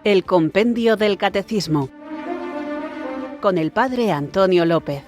El Compendio del Catecismo, con el Padre Antonio López.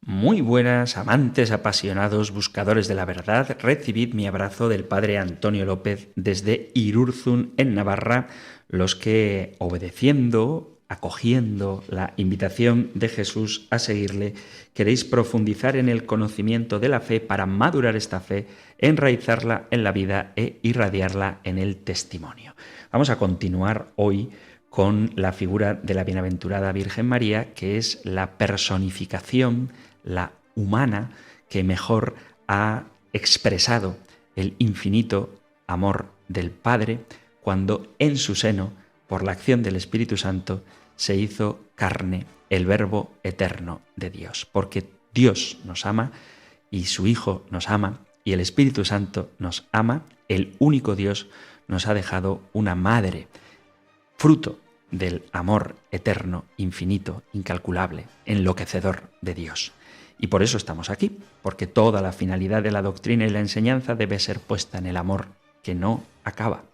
Muy buenas, amantes, apasionados, buscadores de la verdad, recibid mi abrazo del Padre Antonio López desde Irurzun, en Navarra, los que, obedeciendo, acogiendo la invitación de Jesús a seguirle, queréis profundizar en el conocimiento de la fe para madurar esta fe, enraizarla en la vida e irradiarla en el testimonio. Vamos a continuar hoy con la figura de la bienaventurada Virgen María, que es la personificación, la humana, que mejor ha expresado el infinito amor del Padre cuando en su seno, por la acción del Espíritu Santo, se hizo carne el Verbo eterno de Dios. Porque Dios nos ama y su Hijo nos ama y el Espíritu Santo nos ama, el único Dios nos ha dejado una madre, fruto del amor eterno, infinito, incalculable, enloquecedor de Dios. Y por eso estamos aquí, porque toda la finalidad de la doctrina y la enseñanza debe ser puesta en el amor que no acaba.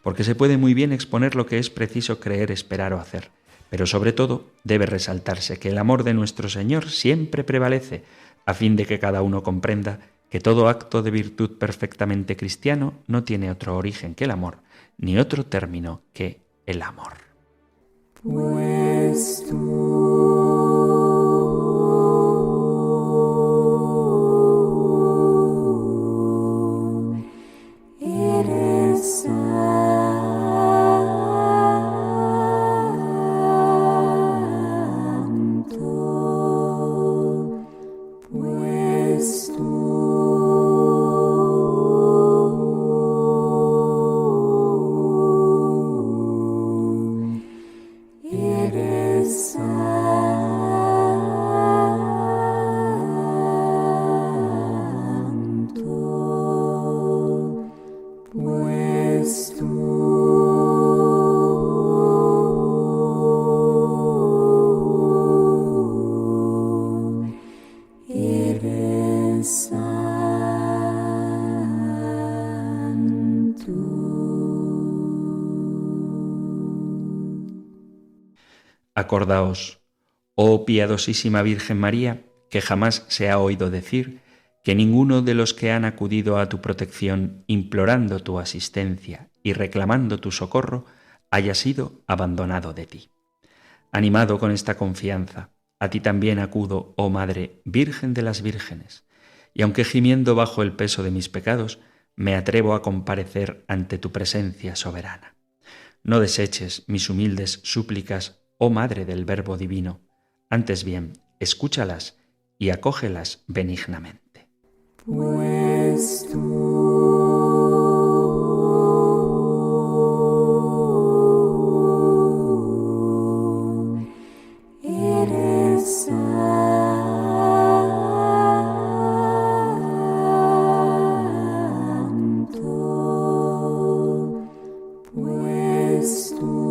Porque se puede muy bien exponer lo que es preciso creer, esperar o hacer, pero sobre todo debe resaltarse que el amor de nuestro Señor siempre prevalece, a fin de que cada uno comprenda que todo acto de virtud perfectamente cristiano no tiene otro origen que el amor, ni otro término que el amor. Pues tú eres santo, pues tú eres santo, pues tú eres santo. Acordaos, oh piadosísima Virgen María, que jamás se ha oído decir que ninguno de los que han acudido a tu protección implorando tu asistencia y reclamando tu socorro haya sido abandonado de ti. Animado con esta confianza, a ti también acudo, oh Madre, Virgen de las Vírgenes, y aunque gimiendo bajo el peso de mis pecados, me atrevo a comparecer ante tu presencia soberana. No deseches mis humildes súplicas, oh Madre del Verbo Divino, antes bien, escúchalas y acógelas benignamente. Pues tú eres santo, pues tú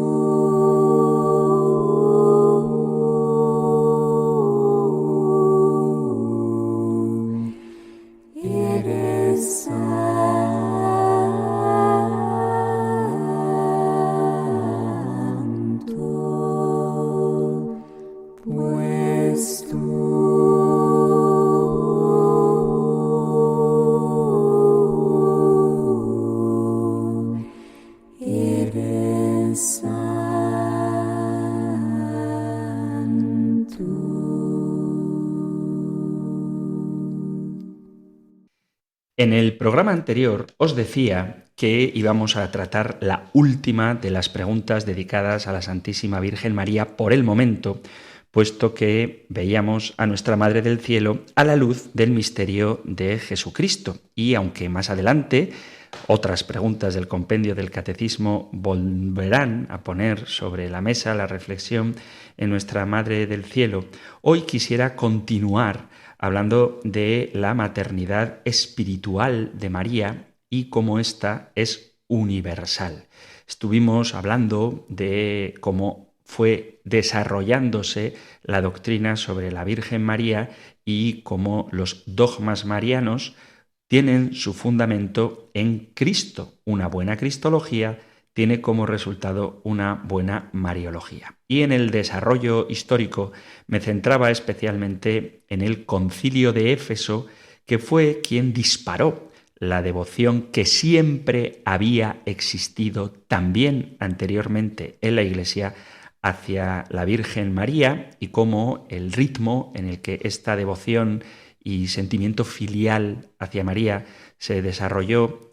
eres santo, pues tú eres santo. En el programa anterior os decía que íbamos a tratar la última de las preguntas dedicadas a la Santísima Virgen María por el momento, puesto que veíamos a nuestra Madre del Cielo a la luz del misterio de Jesucristo. Y aunque más adelante otras preguntas del compendio del Catecismo volverán a poner sobre la mesa la reflexión en nuestra Madre del Cielo, hoy quisiera continuar hablando de la maternidad espiritual de María y cómo ésta es universal. Estuvimos hablando de cómo fue desarrollándose la doctrina sobre la Virgen María y cómo los dogmas marianos tienen su fundamento en Cristo. Una buena cristología tiene como resultado una buena mariología. Y en el desarrollo histórico me centraba especialmente en el Concilio de Éfeso, que fue quien disparó la devoción que siempre había existido también anteriormente en la Iglesia hacia la Virgen María, y cómo el ritmo en el que esta devoción y sentimiento filial hacia María se desarrolló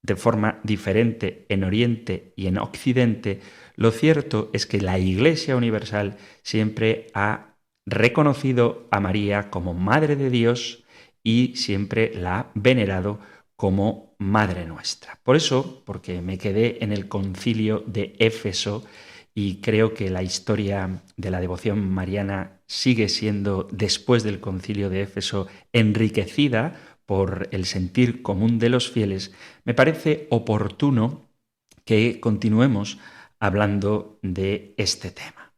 de forma diferente en Oriente y en Occidente. Lo cierto es que la Iglesia Universal siempre ha reconocido a María como Madre de Dios y siempre la ha venerado como Madre nuestra. Por eso, porque me quedé en el Concilio de Éfeso y creo que la historia de la devoción mariana sigue siendo, después del Concilio de Éfeso, enriquecida por el sentir común de los fieles, me parece oportuno que continuemos hablando de este tema.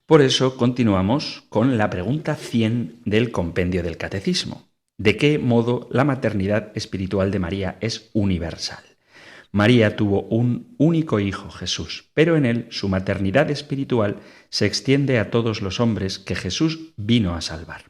Por eso continuamos con la pregunta 100 del compendio del Catecismo. ¿De qué modo la maternidad espiritual de María es universal? María tuvo un único hijo, Jesús, pero en él su maternidad espiritual se extiende a todos los hombres que Jesús vino a salvar.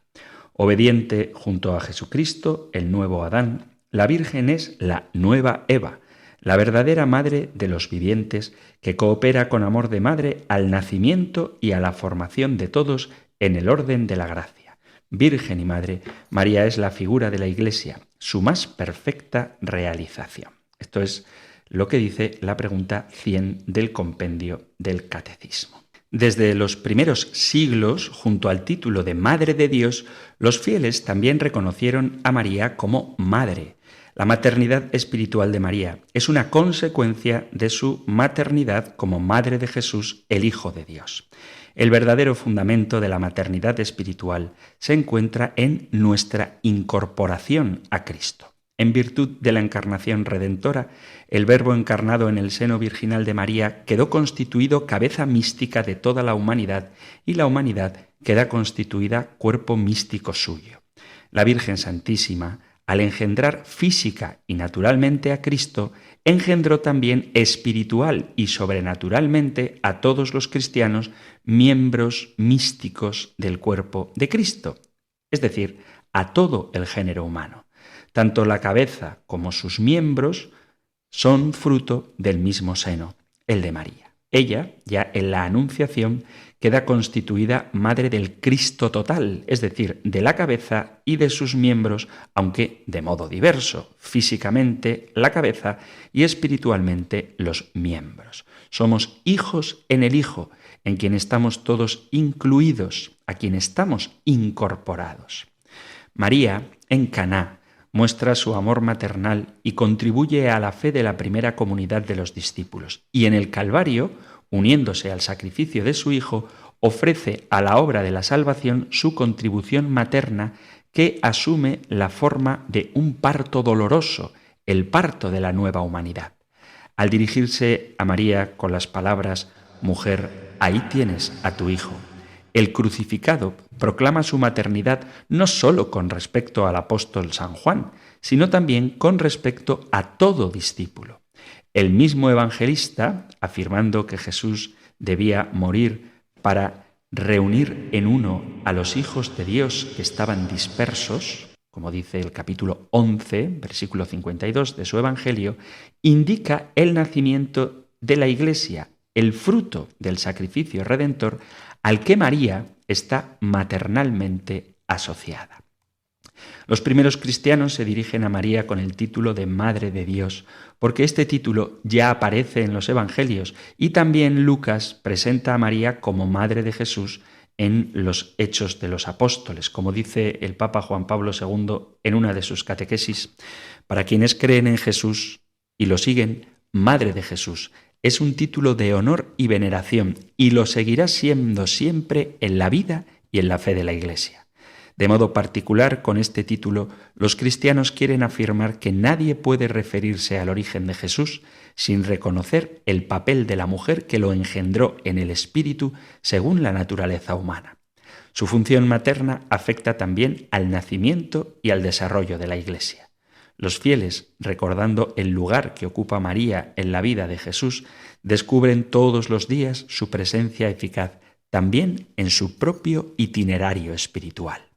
Obediente junto a Jesucristo, el nuevo Adán, la Virgen es la nueva Eva, la verdadera madre de los vivientes que coopera con amor de madre al nacimiento y a la formación de todos en el orden de la gracia. Virgen y Madre, María es la figura de la Iglesia, su más perfecta realización. Esto es lo que dice la pregunta 100 del compendio del Catecismo. Desde los primeros siglos, junto al título de Madre de Dios, los fieles también reconocieron a María como Madre. La maternidad espiritual de María es una consecuencia de su maternidad como Madre de Jesús, el Hijo de Dios. El verdadero fundamento de la maternidad espiritual se encuentra en nuestra incorporación a Cristo. En virtud de la encarnación redentora, el Verbo encarnado en el seno virginal de María quedó constituido cabeza mística de toda la humanidad y la humanidad queda constituida cuerpo místico suyo. La Virgen Santísima, al engendrar física y naturalmente a Cristo, engendró también espiritual y sobrenaturalmente a todos los cristianos miembros místicos del cuerpo de Cristo, es decir, a todo el género humano. Tanto la cabeza como sus miembros son fruto del mismo seno, el de María. Ella, ya en la Anunciación, queda constituida madre del Cristo total, es decir, de la cabeza y de sus miembros, aunque de modo diverso, físicamente la cabeza y espiritualmente los miembros. Somos hijos en el Hijo, en quien estamos todos incluidos, a quien estamos incorporados. María, en Caná, muestra su amor maternal y contribuye a la fe de la primera comunidad de los discípulos. Y en el Calvario, uniéndose al sacrificio de su Hijo, ofrece a la obra de la salvación su contribución materna que asume la forma de un parto doloroso, el parto de la nueva humanidad. Al dirigirse a María con las palabras «Mujer, ahí tienes a tu Hijo», el crucificado proclama su maternidad no sólo con respecto al apóstol San Juan, sino también con respecto a todo discípulo. El mismo evangelista, afirmando que Jesús debía morir para reunir en uno a los hijos de Dios que estaban dispersos, como dice el capítulo 11, versículo 52 de su evangelio, indica el nacimiento de la Iglesia, el fruto del sacrificio redentor al que María está maternalmente asociada. Los primeros cristianos se dirigen a María con el título de Madre de Dios, porque este título ya aparece en los Evangelios y también Lucas presenta a María como Madre de Jesús en los Hechos de los Apóstoles, como dice el Papa Juan Pablo II en una de sus catequesis. Para quienes creen en Jesús y lo siguen, Madre de Jesús es un título de honor y veneración y lo seguirá siendo siempre en la vida y en la fe de la Iglesia. De modo particular, con este título, los cristianos quieren afirmar que nadie puede referirse al origen de Jesús sin reconocer el papel de la mujer que lo engendró en el espíritu según la naturaleza humana. Su función materna afecta también al nacimiento y al desarrollo de la Iglesia. Los fieles, recordando el lugar que ocupa María en la vida de Jesús, descubren todos los días su presencia eficaz, también en su propio itinerario espiritual.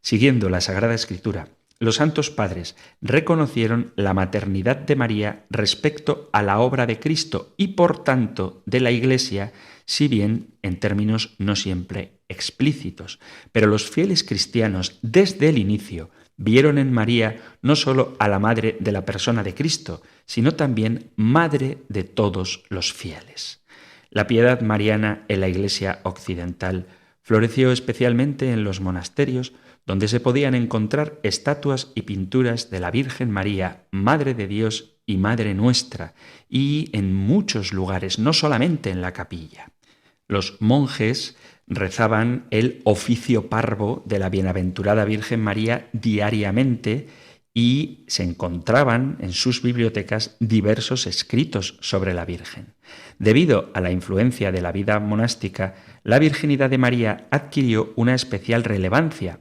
Siguiendo la Sagrada Escritura, los santos padres reconocieron la maternidad de María respecto a la obra de Cristo y, por tanto, de la Iglesia, si bien en términos no siempre explícitos. Pero los fieles cristianos, desde el inicio, vieron en María no solo a la madre de la persona de Cristo, sino también madre de todos los fieles. La piedad mariana en la Iglesia occidental floreció especialmente en los monasterios, donde se podían encontrar estatuas y pinturas de la Virgen María, Madre de Dios y Madre nuestra, y en muchos lugares, no solamente en la capilla. Los monjes rezaban el oficio parvo de la Bienaventurada Virgen María diariamente y se encontraban en sus bibliotecas diversos escritos sobre la Virgen. Debido a la influencia de la vida monástica, la virginidad de María adquirió una especial relevancia.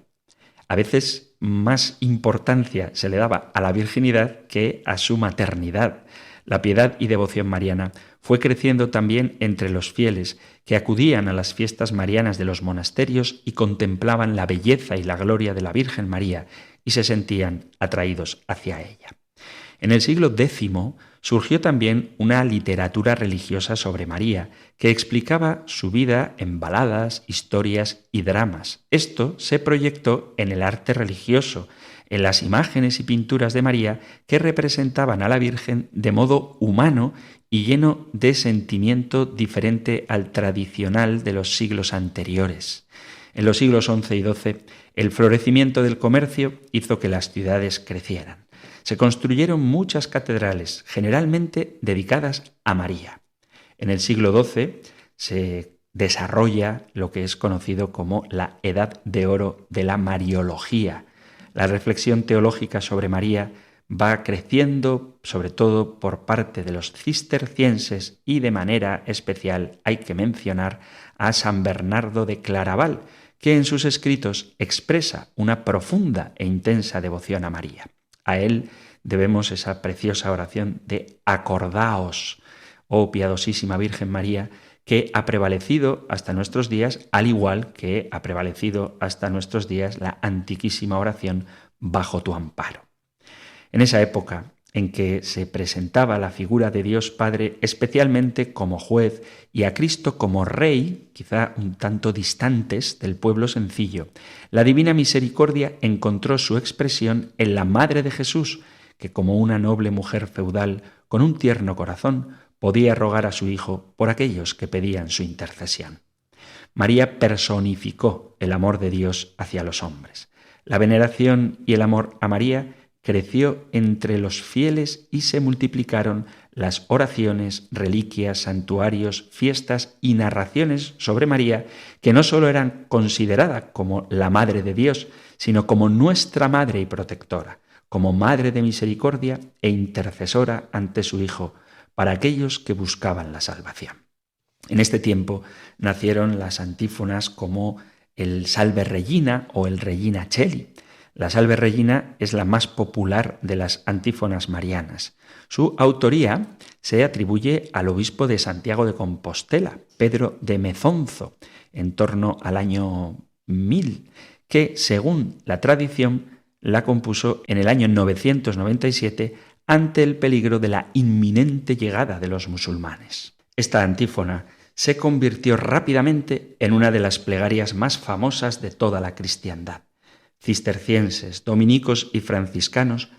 A veces más importancia se le daba a la virginidad que a su maternidad. La piedad y devoción mariana fue creciendo también entre los fieles que acudían a las fiestas marianas de los monasterios y contemplaban la belleza y la gloria de la Virgen María y se sentían atraídos hacia ella. En el siglo X surgió también una literatura religiosa sobre María que explicaba su vida en baladas, historias y dramas. Esto se proyectó en el arte religioso, en las imágenes y pinturas de María que representaban a la Virgen de modo humano y lleno de sentimiento diferente al tradicional de los siglos anteriores. En los siglos XI y XII, el florecimiento del comercio hizo que las ciudades crecieran. Se construyeron muchas catedrales, generalmente dedicadas a María. En el siglo XII se desarrolla lo que es conocido como la Edad de Oro de la Mariología. La reflexión teológica sobre María va creciendo, sobre todo por parte de los cistercienses, y de manera especial hay que mencionar a San Bernardo de Claraval, que en sus escritos expresa una profunda e intensa devoción a María. A él debemos esa preciosa oración de «Acordaos, oh piadosísima Virgen María», que ha prevalecido hasta nuestros días, al igual que ha prevalecido hasta nuestros días la antiquísima oración «Bajo tu amparo». En esa época en que se presentaba la figura de Dios Padre especialmente como juez y a Cristo como Rey, quizá un tanto distantes del pueblo sencillo, la Divina Misericordia encontró su expresión en la Madre de Jesús, que como una noble mujer feudal, con un tierno corazón, podía rogar a su Hijo por aquellos que pedían su intercesión. María personificó el amor de Dios hacia los hombres. La veneración y el amor a María creció entre los fieles y se multiplicaron las oraciones, reliquias, santuarios, fiestas y narraciones sobre María, que no solo eran consideradas como la Madre de Dios, sino como nuestra Madre y protectora, como Madre de misericordia e intercesora ante su Hijo, para aquellos que buscaban la salvación. En este tiempo nacieron las antífonas como el Salve Regina o el Regina Coeli. La Salve Regina es la más popular de las antífonas marianas. Su autoría se atribuye al obispo de Santiago de Compostela, Pedro de Mezonzo, en torno al año 1000, que, según la tradición, la compuso en el año 997 ante el peligro de la inminente llegada de los musulmanes. Esta antífona se convirtió rápidamente en una de las plegarias más famosas de toda la cristiandad. Cistercienses, dominicos y franciscanos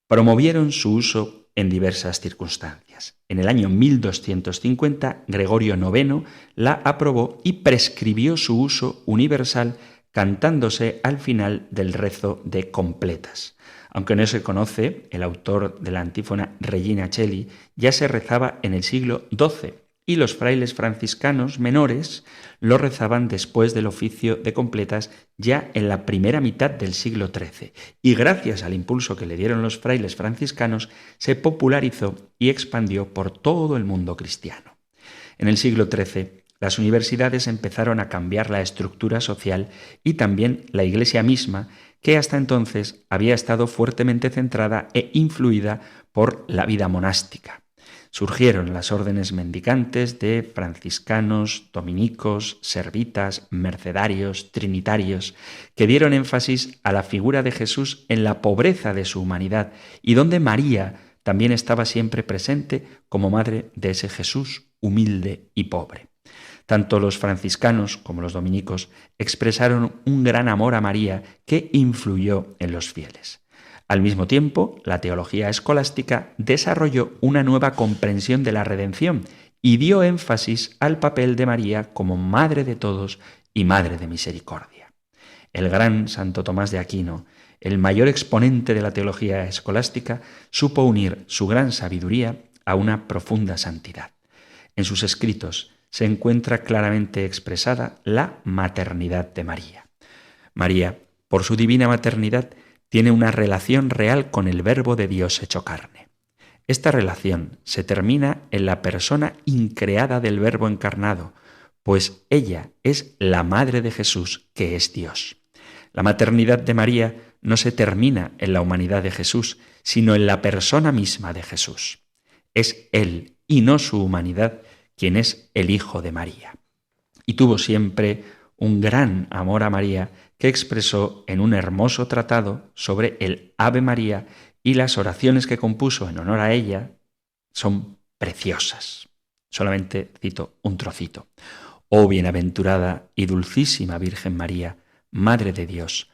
promovieron su uso en diversas circunstancias. En el año 1250, Gregorio IX la aprobó y prescribió su uso universal cantándose al final del rezo de completas. Aunque no se conoce el autor de la antífona Regina Coeli, ya se rezaba en el siglo XII y los frailes franciscanos menores lo rezaban después del oficio de completas ya en la primera mitad del siglo XIII. Y gracias al impulso que le dieron los frailes franciscanos, se popularizó y expandió por todo el mundo cristiano. En el siglo XIII, las universidades empezaron a cambiar la estructura social y también la Iglesia misma, que hasta entonces había estado fuertemente centrada e influida por la vida monástica. Surgieron las órdenes mendicantes de franciscanos, dominicos, servitas, mercedarios, trinitarios, que dieron énfasis a la figura de Jesús en la pobreza de su humanidad y donde María también estaba siempre presente como madre de ese Jesús humilde y pobre. Tanto los franciscanos como los dominicos expresaron un gran amor a María que influyó en los fieles. Al mismo tiempo, la teología escolástica desarrolló una nueva comprensión de la redención y dio énfasis al papel de María como madre de todos y madre de misericordia. El gran Santo Tomás de Aquino, el mayor exponente de la teología escolástica, supo unir su gran sabiduría a una profunda santidad. En sus escritos se encuentra claramente expresada la maternidad de María. María, por su divina maternidad, tiene una relación real con el Verbo de Dios hecho carne. Esta relación se termina en la persona increada del Verbo encarnado, pues ella es la madre de Jesús, que es Dios. La maternidad de María no se termina en la humanidad de Jesús, sino en la persona misma de Jesús. Es Él, y no su humanidad, quien es el Hijo de María. Y tuvo siempre un gran amor a María que expresó en un hermoso tratado sobre el Ave María, y las oraciones que compuso en honor a ella son preciosas. Solamente cito un trocito. Oh bienaventurada y dulcísima Virgen María, Madre de Dios,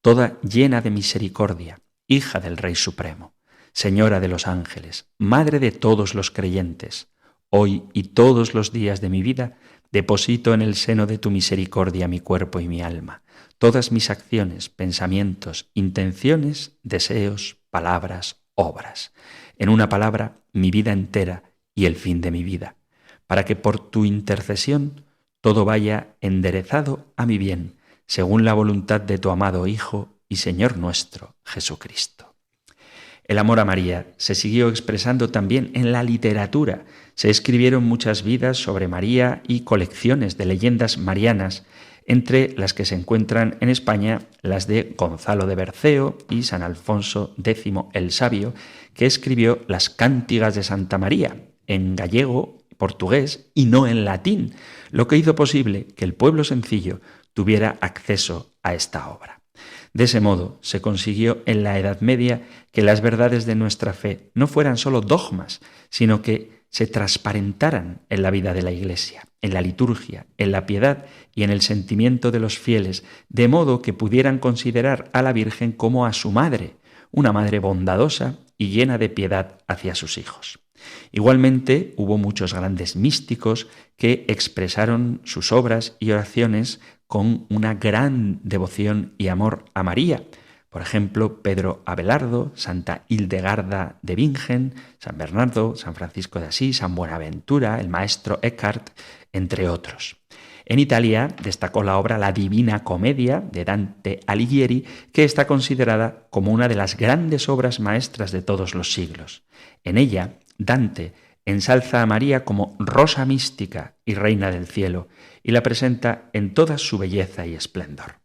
toda llena de misericordia, hija del Rey Supremo, Señora de los ángeles, Madre de todos los creyentes, hoy y todos los días de mi vida deposito en el seno de tu misericordia mi cuerpo y mi alma, todas mis acciones, pensamientos, intenciones, deseos, palabras, obras. En una palabra, mi vida entera y el fin de mi vida, para que por tu intercesión todo vaya enderezado a mi bien, según la voluntad de tu amado Hijo y Señor nuestro, Jesucristo. El amor a María se siguió expresando también en la literatura. Se escribieron muchas vidas sobre María y colecciones de leyendas marianas, entre las que se encuentran en España las de Gonzalo de Berceo y San Alfonso X el Sabio, que escribió las Cántigas de Santa María en gallego, portugués y no en latín, lo que hizo posible que el pueblo sencillo tuviera acceso a esta obra. De ese modo se consiguió en la Edad Media que las verdades de nuestra fe no fueran solo dogmas, sino que se transparentaran en la vida de la Iglesia, en la liturgia, en la piedad y en el sentimiento de los fieles, de modo que pudieran considerar a la Virgen como a su madre, una madre bondadosa y llena de piedad hacia sus hijos. Igualmente, hubo muchos grandes místicos que expresaron sus obras y oraciones con una gran devoción y amor a María. Por ejemplo, Pedro Abelardo, Santa Hildegarda de Bingen, San Bernardo, San Francisco de Asís, San Buenaventura, el maestro Eckhart, entre otros. En Italia destacó la obra La Divina Comedia de Dante Alighieri, que está considerada como una de las grandes obras maestras de todos los siglos. En ella, Dante ensalza a María como rosa mística y reina del cielo, y la presenta en toda su belleza y esplendor.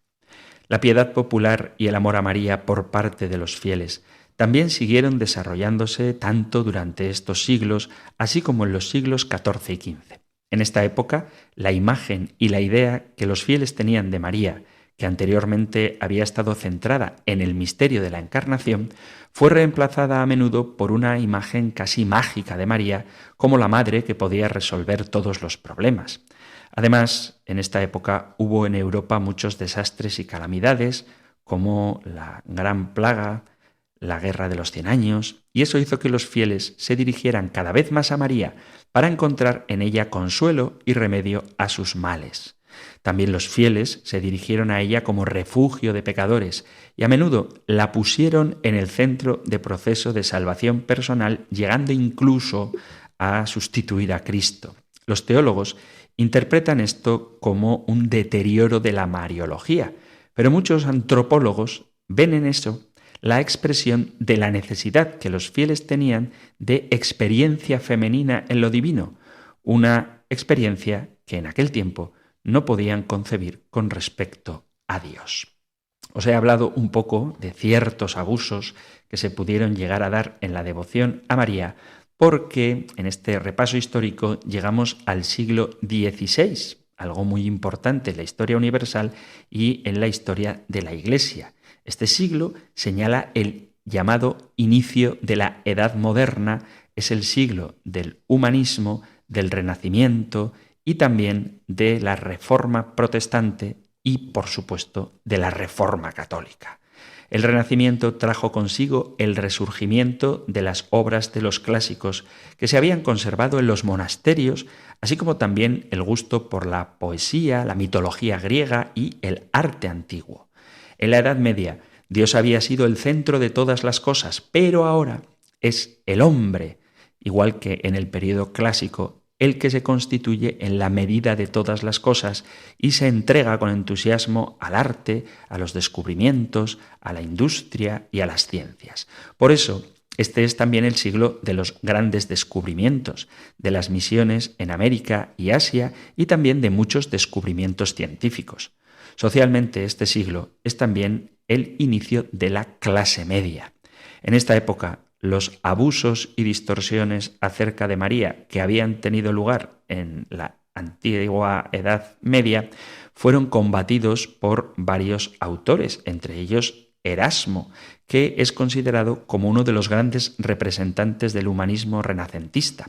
La piedad popular y el amor a María por parte de los fieles también siguieron desarrollándose tanto durante estos siglos, así como en los siglos XIV y XV. En esta época, la imagen y la idea que los fieles tenían de María, que anteriormente había estado centrada en el misterio de la Encarnación, fue reemplazada a menudo por una imagen casi mágica de María como la madre que podía resolver todos los problemas. Además, en esta época hubo en Europa muchos desastres y calamidades, como la Gran Plaga, la Guerra de los 100 Años, y eso hizo que los fieles se dirigieran cada vez más a María para encontrar en ella consuelo y remedio a sus males. También los fieles se dirigieron a ella como refugio de pecadores y a menudo la pusieron en el centro de proceso de salvación personal, llegando incluso a sustituir a Cristo. Los teólogos interpretan esto como un deterioro de la mariología, pero muchos antropólogos ven en eso la expresión de la necesidad que los fieles tenían de experiencia femenina en lo divino, una experiencia que en aquel tiempo no podían concebir con respecto a Dios. Os he hablado un poco de ciertos abusos que se pudieron llegar a dar en la devoción a María, porque en este repaso histórico llegamos al siglo XVI, algo muy importante en la historia universal y en la historia de la Iglesia. Este siglo señala el llamado inicio de la Edad Moderna, es el siglo del humanismo, del Renacimiento y también de la Reforma Protestante y, por supuesto, de la Reforma Católica. El Renacimiento trajo consigo el resurgimiento de las obras de los clásicos que se habían conservado en los monasterios, así como también el gusto por la poesía, la mitología griega y el arte antiguo. En la Edad Media, Dios había sido el centro de todas las cosas, pero ahora es el hombre, igual que en el período clásico, el que se constituye en la medida de todas las cosas y se entrega con entusiasmo al arte, a los descubrimientos, a la industria y a las ciencias. Por eso, este es también el siglo de los grandes descubrimientos, de las misiones en América y Asia y también de muchos descubrimientos científicos. Socialmente, este siglo es también el inicio de la clase media. En esta época, los abusos y distorsiones acerca de María que habían tenido lugar en la antigua Edad Media fueron combatidos por varios autores, entre ellos Erasmo, que es considerado como uno de los grandes representantes del humanismo renacentista.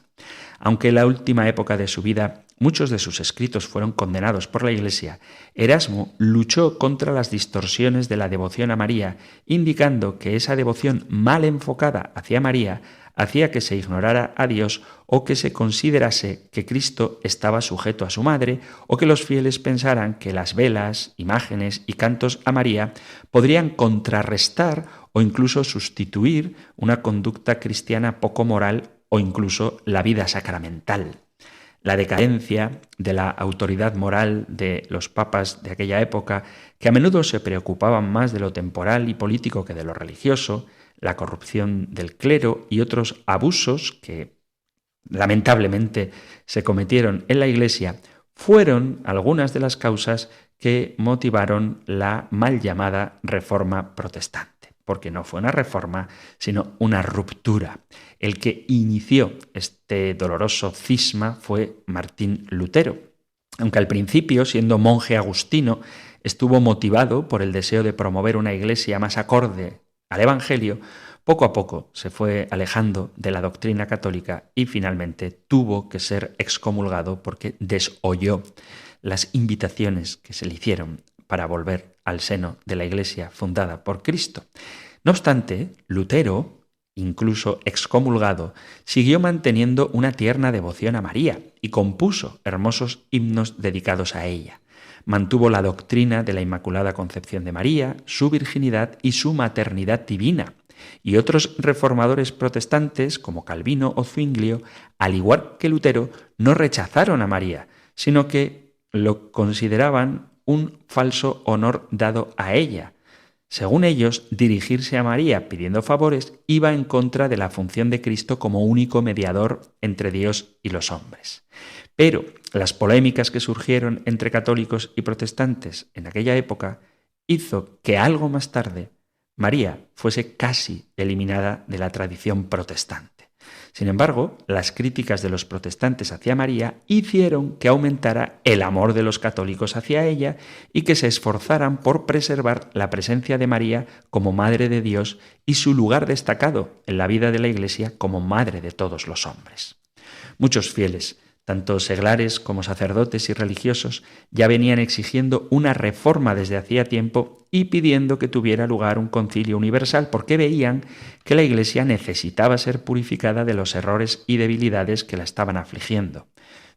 Aunque en la última época de su vida muchos de sus escritos fueron condenados por la Iglesia, Erasmo luchó contra las distorsiones de la devoción a María, indicando que esa devoción mal enfocada hacia María hacía que se ignorara a Dios o que se considerase que Cristo estaba sujeto a su madre o que los fieles pensaran que las velas, imágenes y cantos a María podrían contrarrestar o incluso sustituir una conducta cristiana poco moral o incluso la vida sacramental. La decadencia de la autoridad moral de los papas de aquella época, que a menudo se preocupaban más de lo temporal y político que de lo religioso, la corrupción del clero y otros abusos que lamentablemente se cometieron en la Iglesia, fueron algunas de las causas que motivaron la mal llamada Reforma Protestante, porque no fue una reforma, sino una ruptura. El que inició este doloroso cisma fue Martín Lutero. Aunque al principio, siendo monje agustino, estuvo motivado por el deseo de promover una iglesia más acorde al Evangelio, poco a poco se fue alejando de la doctrina católica y finalmente tuvo que ser excomulgado porque desoyó las invitaciones que se le hicieron para volver al seno de la iglesia fundada por Cristo. No obstante, Lutero, incluso excomulgado, siguió manteniendo una tierna devoción a María y compuso hermosos himnos dedicados a ella. Mantuvo la doctrina de la Inmaculada Concepción de María, su virginidad y su maternidad divina. Y otros reformadores protestantes, como Calvino o Zwinglio, al igual que Lutero, no rechazaron a María, sino que lo consideraban un falso honor dado a ella. Según ellos, dirigirse a María pidiendo favores iba en contra de la función de Cristo como único mediador entre Dios y los hombres. Pero las polémicas que surgieron entre católicos y protestantes en aquella época hizo que algo más tarde María fuese casi eliminada de la tradición protestante. Sin embargo, las críticas de los protestantes hacia María hicieron que aumentara el amor de los católicos hacia ella y que se esforzaran por preservar la presencia de María como Madre de Dios y su lugar destacado en la vida de la Iglesia como Madre de todos los hombres. Muchos fieles, tanto seglares como sacerdotes y religiosos, ya venían exigiendo una reforma desde hacía tiempo y pidiendo que tuviera lugar un concilio universal porque veían que la Iglesia necesitaba ser purificada de los errores y debilidades que la estaban afligiendo.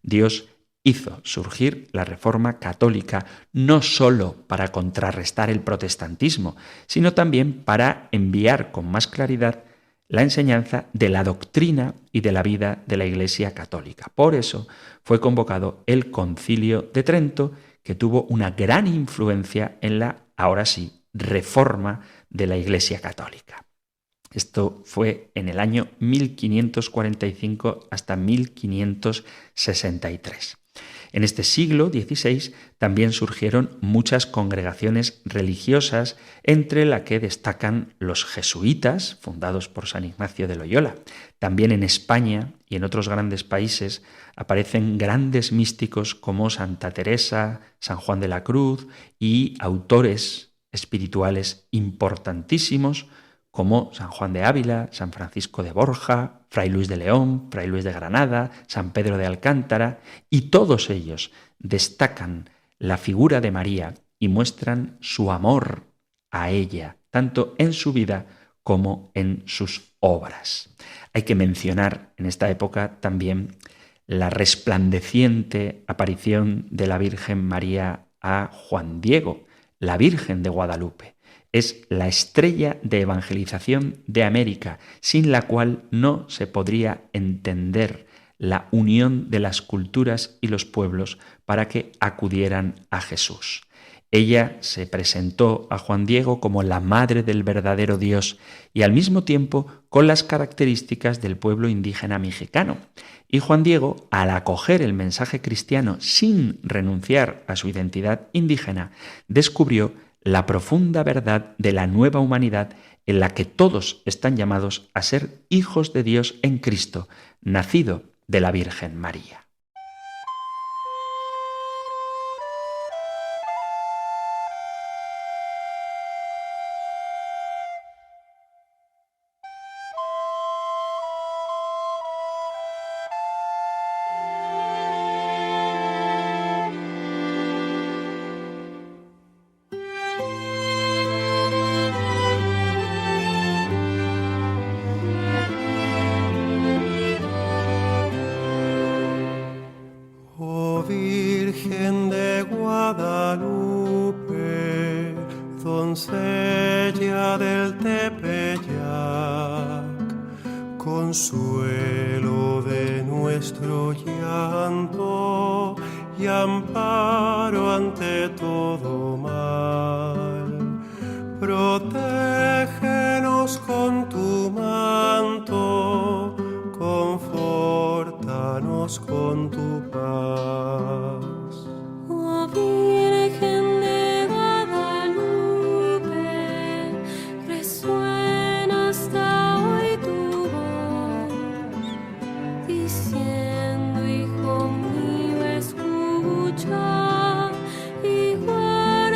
Dios hizo surgir la Reforma Católica no sólo para contrarrestar el protestantismo, sino también para enviar con más claridad la enseñanza de la doctrina y de la vida de la Iglesia católica. Por eso fue convocado el Concilio de Trento, que tuvo una gran influencia en la, ahora sí, reforma de la Iglesia católica. Esto fue en el año 1545 hasta 1563. En este siglo XVI también surgieron muchas congregaciones religiosas, entre las que destacan los jesuitas, fundados por San Ignacio de Loyola. También en España y en otros grandes países aparecen grandes místicos como Santa Teresa, San Juan de la Cruz y autores espirituales importantísimos como San Juan de Ávila, San Francisco de Borja, Fray Luis de León, Fray Luis de Granada, San Pedro de Alcántara, y todos ellos destacan la figura de María y muestran su amor a ella, tanto en su vida como en sus obras. Hay que mencionar en esta época también la resplandeciente aparición de la Virgen María a Juan Diego, la Virgen de Guadalupe. Es la estrella de evangelización de América, sin la cual no se podría entender la unión de las culturas y los pueblos para que acudieran a Jesús. Ella se presentó a Juan Diego como la madre del verdadero Dios y al mismo tiempo con las características del pueblo indígena mexicano. Y Juan Diego, al acoger el mensaje cristiano sin renunciar a su identidad indígena, descubrió la profunda verdad de la nueva humanidad en la que todos están llamados a ser hijos de Dios en Cristo, nacido de la Virgen María. Consuelo de nuestro llanto y amparo ante todo mal. Protégenos con tu manto, confórtanos con tu paz. Oh Virgen de Guadalupe, resuena hasta hoy tu voz, diciendo: Hijo mío, escucha y guarda.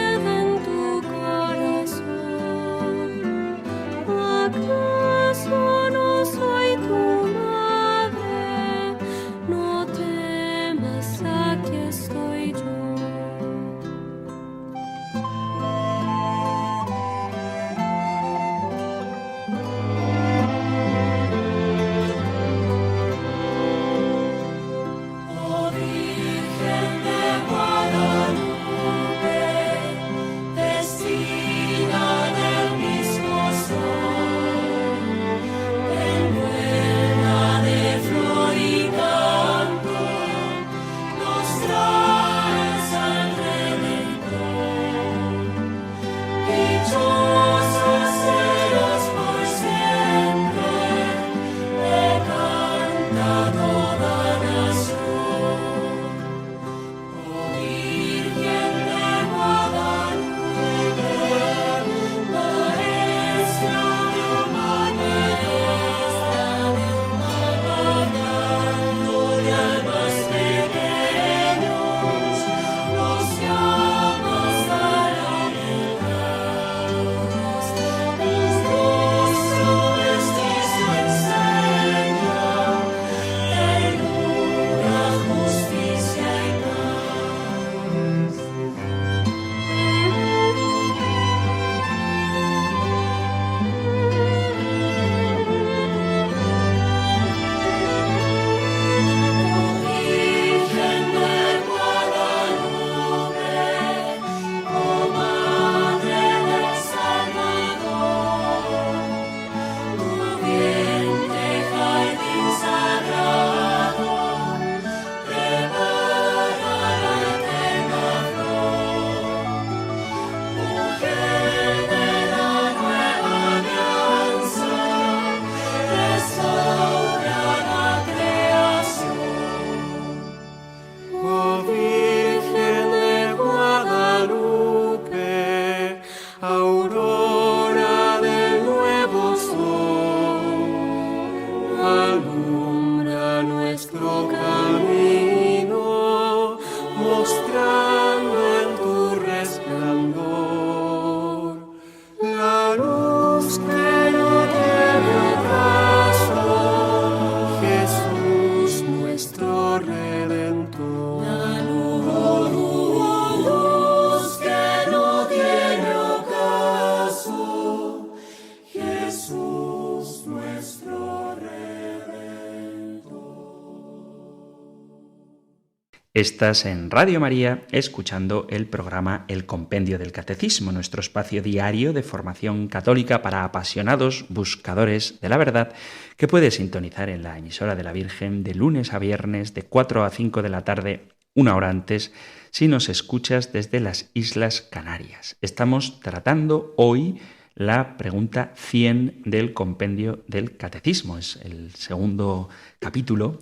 Estás en Radio María escuchando el programa El Compendio del Catecismo, nuestro espacio diario de formación católica para apasionados buscadores de la verdad, que puedes sintonizar en la emisora de la Virgen de lunes a viernes de 4 a 5 de la tarde, una hora antes, si nos escuchas desde las Islas Canarias. Estamos tratando hoy la pregunta 100 del Compendio del Catecismo. Es el segundo capítulo,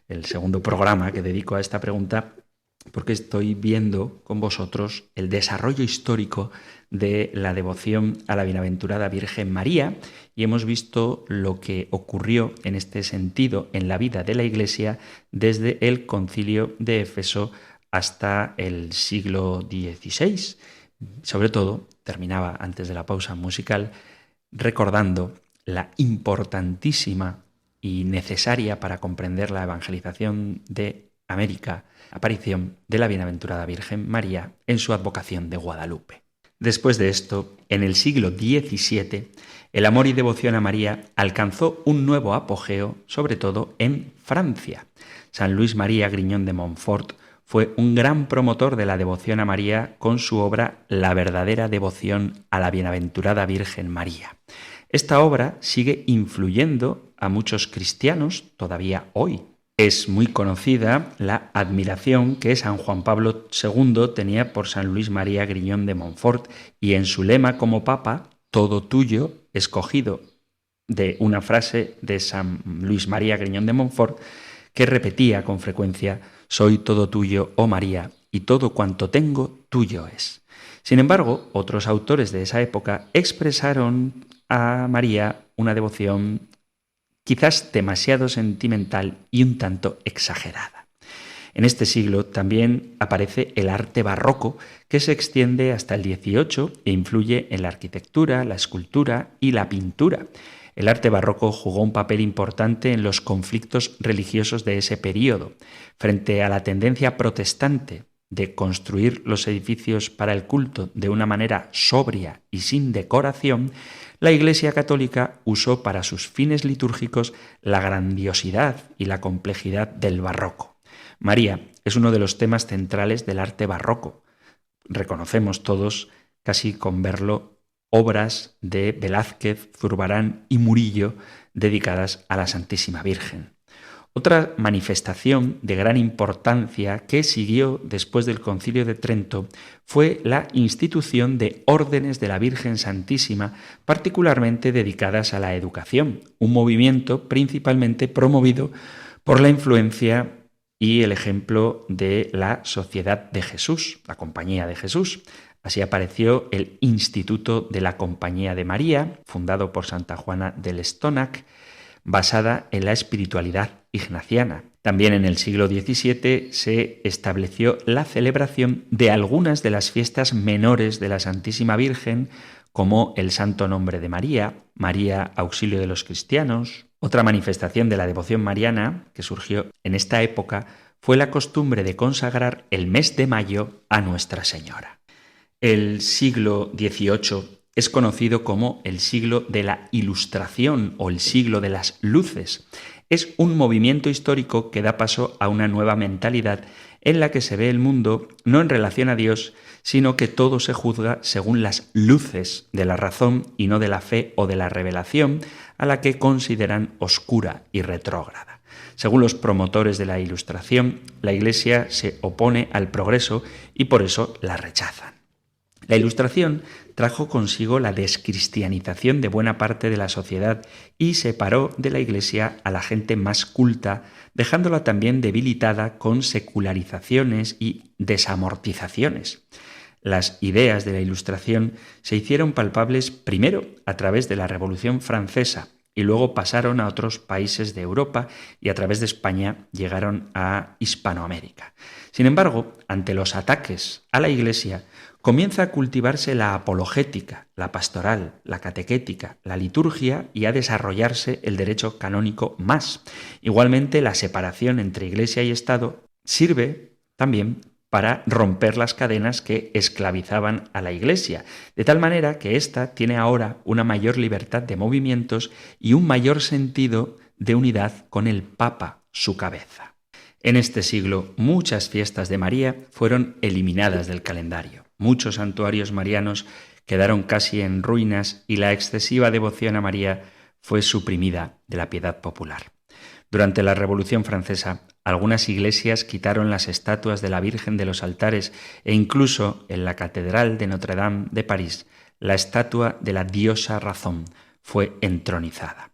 el segundo programa que dedico a esta pregunta, porque estoy viendo con vosotros el desarrollo histórico de la devoción a la Bienaventurada Virgen María, y hemos visto lo que ocurrió en este sentido en la vida de la Iglesia desde el Concilio de Éfeso hasta el siglo XVI. Sobre todo, terminaba antes de la pausa musical recordando la importantísima y necesaria para comprender la evangelización de América aparición de la Bienaventurada Virgen María en su advocación de Guadalupe. Después de esto, en el siglo XVII, el amor y devoción a María alcanzó un nuevo apogeo, sobre todo en Francia. San Luis María Griñón de Montfort fue un gran promotor de la devoción a María con su obra La verdadera devoción a la Bienaventurada Virgen María. Esta obra sigue influyendo a muchos cristianos todavía hoy. Es muy conocida la admiración que San Juan Pablo II tenía por San Luis María Griñón de Montfort, y en su lema como Papa, todo tuyo, escogido de una frase de San Luis María Griñón de Montfort, que repetía con frecuencia: soy todo tuyo, oh María, y todo cuanto tengo tuyo es. Sin embargo, otros autores de esa época expresaron a María una devoción quizás demasiado sentimental y un tanto exagerada. En este siglo también aparece el arte barroco, que se extiende hasta el XVIII e influye en la arquitectura, la escultura y la pintura. El arte barroco jugó un papel importante en los conflictos religiosos de ese período. Frente a la tendencia protestante de construir los edificios para el culto de una manera sobria y sin decoración, la Iglesia Católica usó para sus fines litúrgicos la grandiosidad y la complejidad del barroco. María es uno de los temas centrales del arte barroco. Reconocemos todos, casi con verlo, obras de Velázquez, Zurbarán y Murillo dedicadas a la Santísima Virgen. Otra manifestación de gran importancia que siguió después del Concilio de Trento fue la institución de órdenes de la Virgen Santísima, particularmente dedicadas a la educación, un movimiento principalmente promovido por la influencia y el ejemplo de la Sociedad de Jesús, la Compañía de Jesús. Así apareció el Instituto de la Compañía de María, fundado por Santa Juana del Stolach, basada en la espiritualidad ignaciana. También en el siglo XVII se estableció la celebración de algunas de las fiestas menores de la Santísima Virgen, como el Santo Nombre de María, María Auxilio de los Cristianos. Otra manifestación de la devoción mariana que surgió en esta época fue la costumbre de consagrar el mes de mayo a Nuestra Señora. El siglo XVIII es conocido como el siglo de la Ilustración o el siglo de las luces. Es un movimiento histórico que da paso a una nueva mentalidad en la que se ve el mundo no en relación a Dios, sino que todo se juzga según las luces de la razón y no de la fe o de la revelación, a la que consideran oscura y retrógrada. Según los promotores de la Ilustración, la Iglesia se opone al progreso y por eso la rechazan. La Ilustración trajo consigo la descristianización de buena parte de la sociedad y separó de la Iglesia a la gente más culta, dejándola también debilitada con secularizaciones y desamortizaciones. Las ideas de la Ilustración se hicieron palpables primero a través de la Revolución Francesa y luego pasaron a otros países de Europa y a través de España llegaron a Hispanoamérica. Sin embargo, ante los ataques a la Iglesia, comienza a cultivarse la apologética, la pastoral, la catequética, la liturgia y a desarrollarse el derecho canónico más. Igualmente, la separación entre Iglesia y Estado sirve también para romper las cadenas que esclavizaban a la Iglesia, de tal manera que ésta tiene ahora una mayor libertad de movimientos y un mayor sentido de unidad con el Papa, su cabeza. En este siglo, muchas fiestas de María fueron eliminadas del calendario. Muchos santuarios marianos quedaron casi en ruinas y la excesiva devoción a María fue suprimida de la piedad popular. Durante la Revolución Francesa, algunas iglesias quitaron las estatuas de la Virgen de los altares e incluso en la Catedral de Notre-Dame de París, la estatua de la diosa Razón fue entronizada.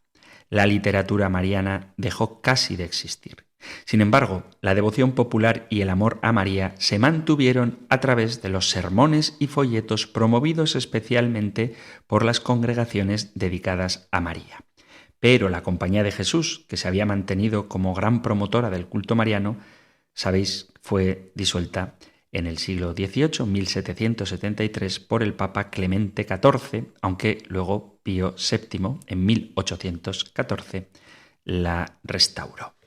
La literatura mariana dejó casi de existir. Sin embargo, la devoción popular y el amor a María se mantuvieron a través de los sermones y folletos promovidos especialmente por las congregaciones dedicadas a María. Pero la Compañía de Jesús, que se había mantenido como gran promotora del culto mariano, sabéis, fue disuelta en el siglo XVIII, 1773, por el Papa Clemente XIV, aunque luego Pío VII, en 1814, la restauró.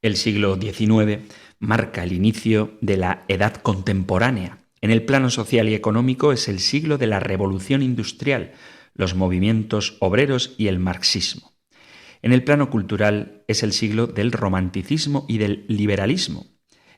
El siglo XIX marca el inicio de la Edad Contemporánea. En el plano social y económico es el siglo de la Revolución Industrial, los movimientos obreros y el marxismo. En el plano cultural es el siglo del romanticismo y del liberalismo.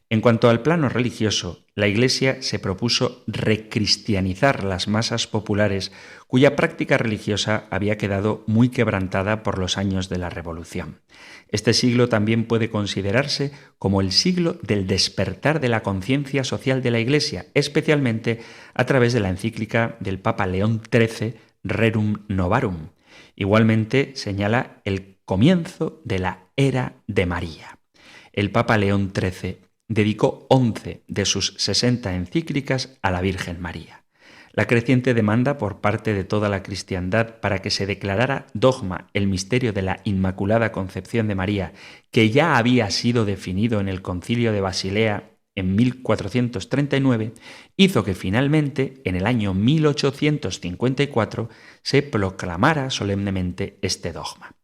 En cuanto al plano religioso, la Iglesia se propuso recristianizar las masas populares cuya práctica religiosa había quedado muy quebrantada por los años de la Revolución. Este siglo también puede considerarse como el siglo del despertar de la conciencia social de la Iglesia, especialmente a través de la encíclica del Papa León XIII, Rerum Novarum. Igualmente señala el comienzo de la era de María. El Papa León XIII dedicó 11 de sus 60 encíclicas a la Virgen María. La creciente demanda por parte de toda la cristiandad para que se declarara dogma el misterio de la Inmaculada Concepción de María, que ya había sido definido en el Concilio de Basilea en 1439, hizo que finalmente, en el año 1854, se proclamara solemnemente este dogma.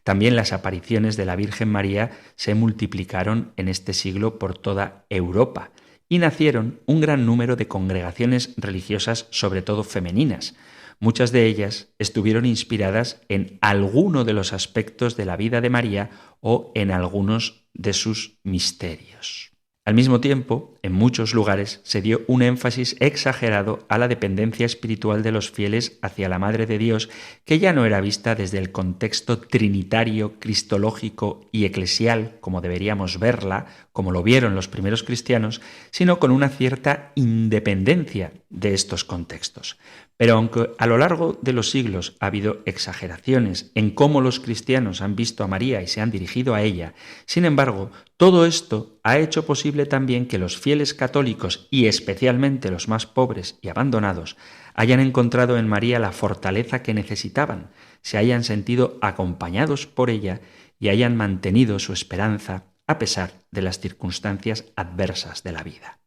También las apariciones de la Virgen María se multiplicaron en este siglo por toda Europa y nacieron un gran número de congregaciones religiosas, sobre todo femeninas. Muchas de ellas estuvieron inspiradas en alguno de los aspectos de la vida de María o en algunos de sus misterios. Al mismo tiempo, en muchos lugares se dio un énfasis exagerado a la dependencia espiritual de los fieles hacia la Madre de Dios, que ya no era vista desde el contexto trinitario, cristológico y eclesial, como deberíamos verla, como lo vieron los primeros cristianos, sino con una cierta independencia de estos contextos. Pero aunque a lo largo de los siglos ha habido exageraciones en cómo los cristianos han visto a María y se han dirigido a ella, sin embargo, todo esto ha hecho posible también que los fieles católicos y especialmente los más pobres y abandonados hayan encontrado en María la fortaleza que necesitaban, se hayan sentido acompañados por ella y hayan mantenido su esperanza a pesar de las circunstancias adversas de la vida.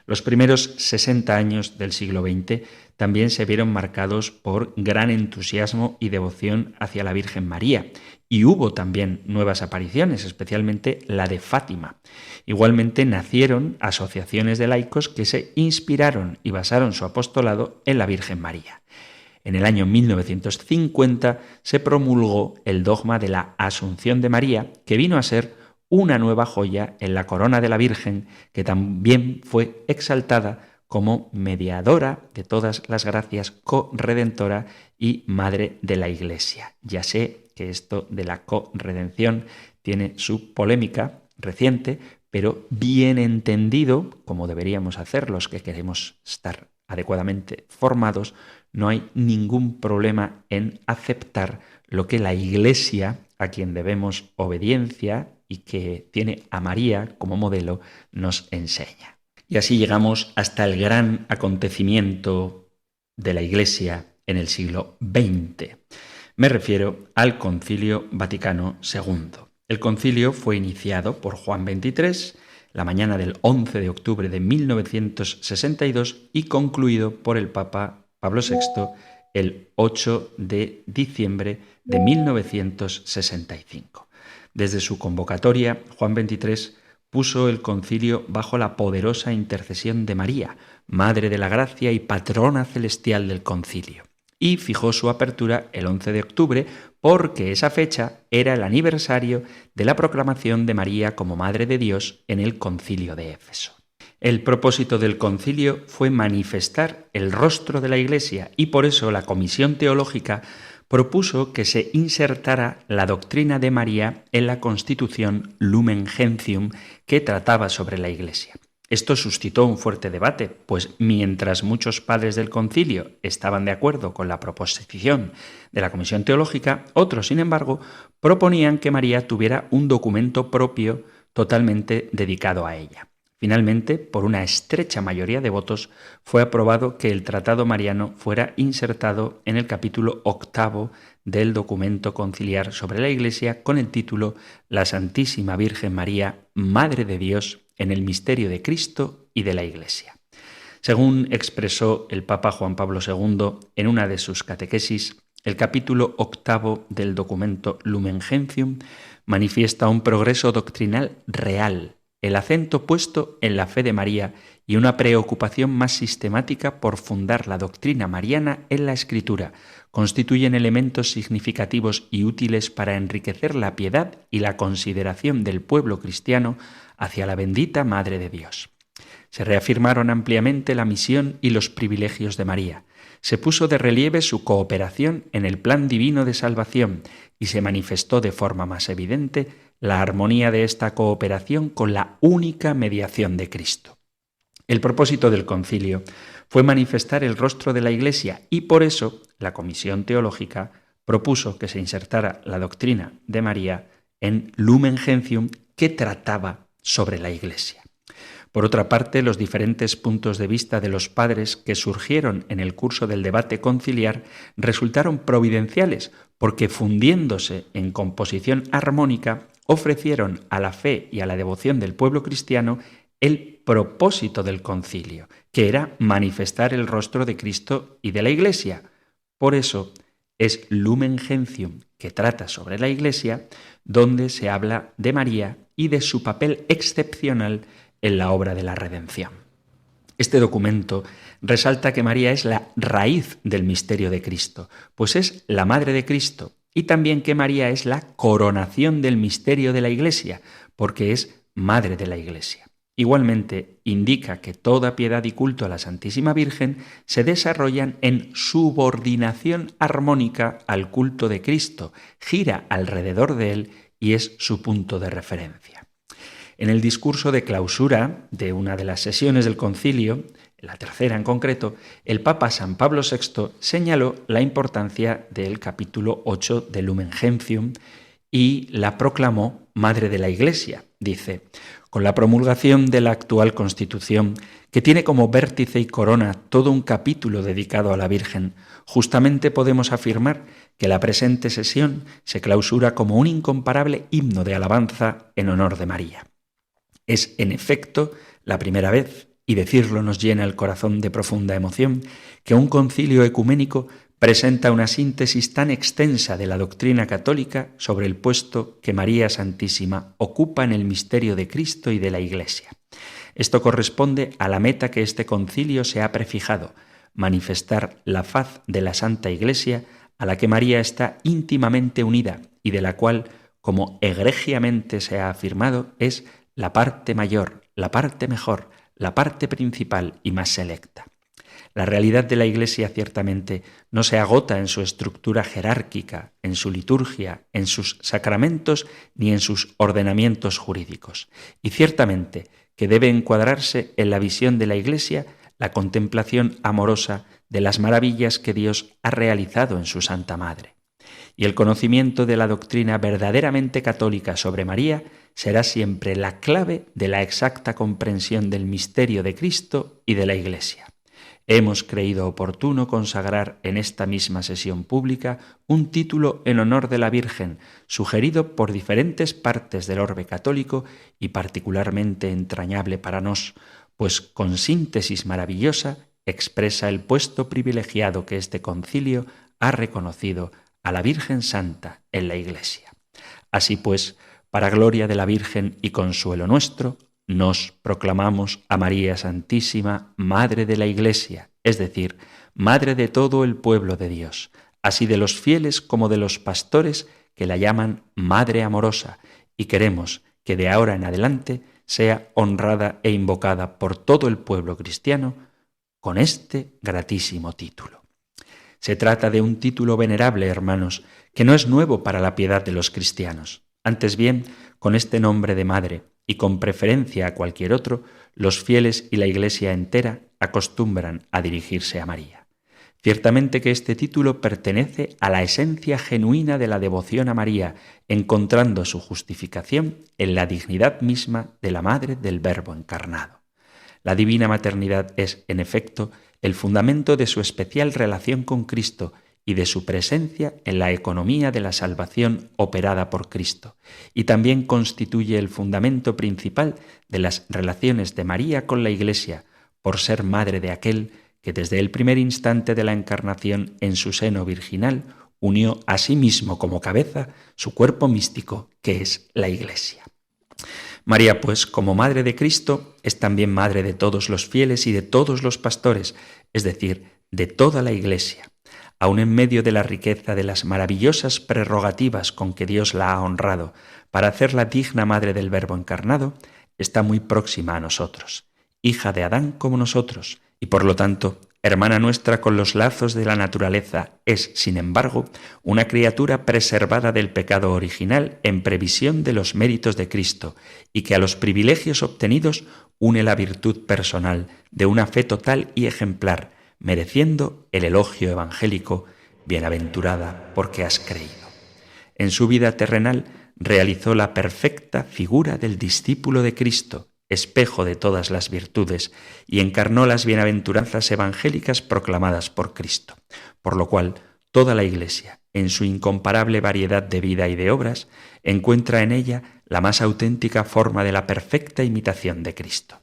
Los primeros 60 años del siglo XX también se vieron marcados por gran entusiasmo y devoción hacia la Virgen María, y hubo también nuevas apariciones, especialmente la de Fátima. Igualmente nacieron asociaciones de laicos que se inspiraron y basaron su apostolado en la Virgen María. En el año 1950 se promulgó el dogma de la Asunción de María, que vino a ser una nueva joya en la corona de la Virgen, que también fue exaltada como mediadora de todas las gracias, corredentora y madre de la Iglesia. Ya sé que esto de la corredención tiene su polémica reciente, pero bien entendido, como deberíamos hacer los que queremos estar adecuadamente formados, no hay ningún problema en aceptar lo que la Iglesia, a quien debemos obediencia y que tiene a María como modelo, nos enseña. Y así llegamos hasta el gran acontecimiento de la Iglesia en el siglo XX. Me refiero al Concilio Vaticano II. El concilio fue iniciado por Juan XXIII la mañana del 11 de octubre de 1962 y concluido por el Papa Pablo VI el 8 de diciembre de 1965. Desde su convocatoria, Juan XXIII puso el concilio bajo la poderosa intercesión de María, Madre de la Gracia y patrona celestial del concilio. y fijó su apertura el 11 de octubre porque esa fecha era el aniversario de la proclamación de María como Madre de Dios en el Concilio de Éfeso. El propósito del concilio fue manifestar el rostro de la Iglesia y por eso la Comisión Teológica propuso que se insertara la doctrina de María en la Constitución Lumen Gentium que trataba sobre la Iglesia. Esto suscitó un fuerte debate, pues mientras muchos padres del concilio estaban de acuerdo con la proposición de la Comisión Teológica, otros, sin embargo, proponían que María tuviera un documento propio totalmente dedicado a ella. Finalmente, por una estrecha mayoría de votos, fue aprobado que el Tratado Mariano fuera insertado en el capítulo 8 del documento conciliar sobre la Iglesia con el título La Santísima Virgen María, Madre de Dios, en el misterio de Cristo y de la Iglesia. Según expresó el Papa Juan Pablo II en una de sus catequesis, el capítulo 8 del documento Lumen Gentium manifiesta un progreso doctrinal real, el acento puesto en la fe de María y una preocupación más sistemática por fundar la doctrina mariana en la Escritura, constituyen elementos significativos y útiles para enriquecer la piedad y la consideración del pueblo cristiano hacia la bendita Madre de Dios. Se reafirmaron ampliamente la misión y los privilegios de María. Se puso de relieve su cooperación en el plan divino de salvación y se manifestó de forma más evidente la armonía de esta cooperación con la única mediación de Cristo. El propósito del concilio fue manifestar el rostro de la Iglesia y por eso la Comisión Teológica propuso que se insertara la doctrina de María en Lumen Gentium que trataba sobre la Iglesia. Por otra parte, los diferentes puntos de vista de los padres que surgieron en el curso del debate conciliar resultaron providenciales porque, fundiéndose en composición armónica, ofrecieron a la fe y a la devoción del pueblo cristiano el propósito del concilio, que era manifestar el rostro de Cristo y de la Iglesia. Por eso es Lumen Gentium, que trata sobre la Iglesia, donde se habla de María y de su papel excepcional en la obra de la redención. Este documento resalta que María es la raíz del misterio de Cristo, pues es la Madre de Cristo, y también que María es la coronación del misterio de la Iglesia, porque es Madre de la Iglesia. Igualmente, indica que toda piedad y culto a la Santísima Virgen se desarrollan en subordinación armónica al culto de Cristo, gira alrededor de él y es su punto de referencia. En el discurso de clausura de una de las sesiones del concilio, la tercera en concreto, el Papa San Pablo VI señaló la importancia del capítulo 8 de Lumen Gentium y la proclamó Madre de la Iglesia. Dice: con la promulgación de la actual Constitución, que tiene como vértice y corona todo un capítulo dedicado a la Virgen, justamente podemos afirmar que la presente sesión se clausura como un incomparable himno de alabanza en honor de María. Es, en efecto, la primera vez, y decirlo nos llena el corazón de profunda emoción, que un concilio ecuménico presenta una síntesis tan extensa de la doctrina católica sobre el puesto que María Santísima ocupa en el misterio de Cristo y de la Iglesia. Esto corresponde a la meta que este concilio se ha prefijado: manifestar la faz de la Santa Iglesia a la que María está íntimamente unida y de la cual, como egregiamente se ha afirmado, es la parte mayor, la parte mejor, la parte principal y más selecta. La realidad de la Iglesia ciertamente no se agota en su estructura jerárquica, en su liturgia, en sus sacramentos ni en sus ordenamientos jurídicos. Y ciertamente que debe encuadrarse en la visión de la Iglesia la contemplación amorosa de las maravillas que Dios ha realizado en su Santa Madre. Y el conocimiento de la doctrina verdaderamente católica sobre María será siempre la clave de la exacta comprensión del misterio de Cristo y de la Iglesia. Hemos creído oportuno consagrar en esta misma sesión pública un título en honor de la Virgen, sugerido por diferentes partes del orbe católico y particularmente entrañable para nos, pues con síntesis maravillosa expresa el puesto privilegiado que este concilio ha reconocido a la Virgen Santa en la Iglesia. Así pues, para gloria de la Virgen y consuelo nuestro, nos proclamamos a María Santísima, Madre de la Iglesia, es decir, madre de todo el pueblo de Dios, así de los fieles como de los pastores que la llaman Madre amorosa, y queremos que de ahora en adelante sea honrada e invocada por todo el pueblo cristiano con este gratísimo título. Se trata de un título venerable, hermanos, que no es nuevo para la piedad de los cristianos. Antes bien, con este nombre de madre, y con preferencia a cualquier otro, los fieles y la Iglesia entera acostumbran a dirigirse a María. Ciertamente que este título pertenece a la esencia genuina de la devoción a María, encontrando su justificación en la dignidad misma de la Madre del Verbo encarnado. La divina maternidad es, en efecto, el fundamento de su especial relación con Cristo y de su presencia en la economía de la salvación operada por Cristo, y también constituye el fundamento principal de las relaciones de María con la Iglesia, por ser madre de aquel que desde el primer instante de la encarnación en su seno virginal unió a sí mismo como cabeza su cuerpo místico, que es la Iglesia. María, pues, como Madre de Cristo, es también Madre de todos los fieles y de todos los pastores, es decir, de toda la Iglesia. Aun en medio de la riqueza de las maravillosas prerrogativas con que Dios la ha honrado para hacerla digna Madre del Verbo encarnado, está muy próxima a nosotros, hija de Adán como nosotros, y por lo tanto, hermana nuestra con los lazos de la naturaleza, es, sin embargo, una criatura preservada del pecado original en previsión de los méritos de Cristo, y que a los privilegios obtenidos une la virtud personal de una fe total y ejemplar, mereciendo el elogio evangélico: bienaventurada porque has creído. En su vida terrenal realizó la perfecta figura del discípulo de Cristo, espejo de todas las virtudes, y encarnó las bienaventuranzas evangélicas proclamadas por Cristo, por lo cual toda la Iglesia, en su incomparable variedad de vida y de obras, encuentra en ella la más auténtica forma de la perfecta imitación de Cristo.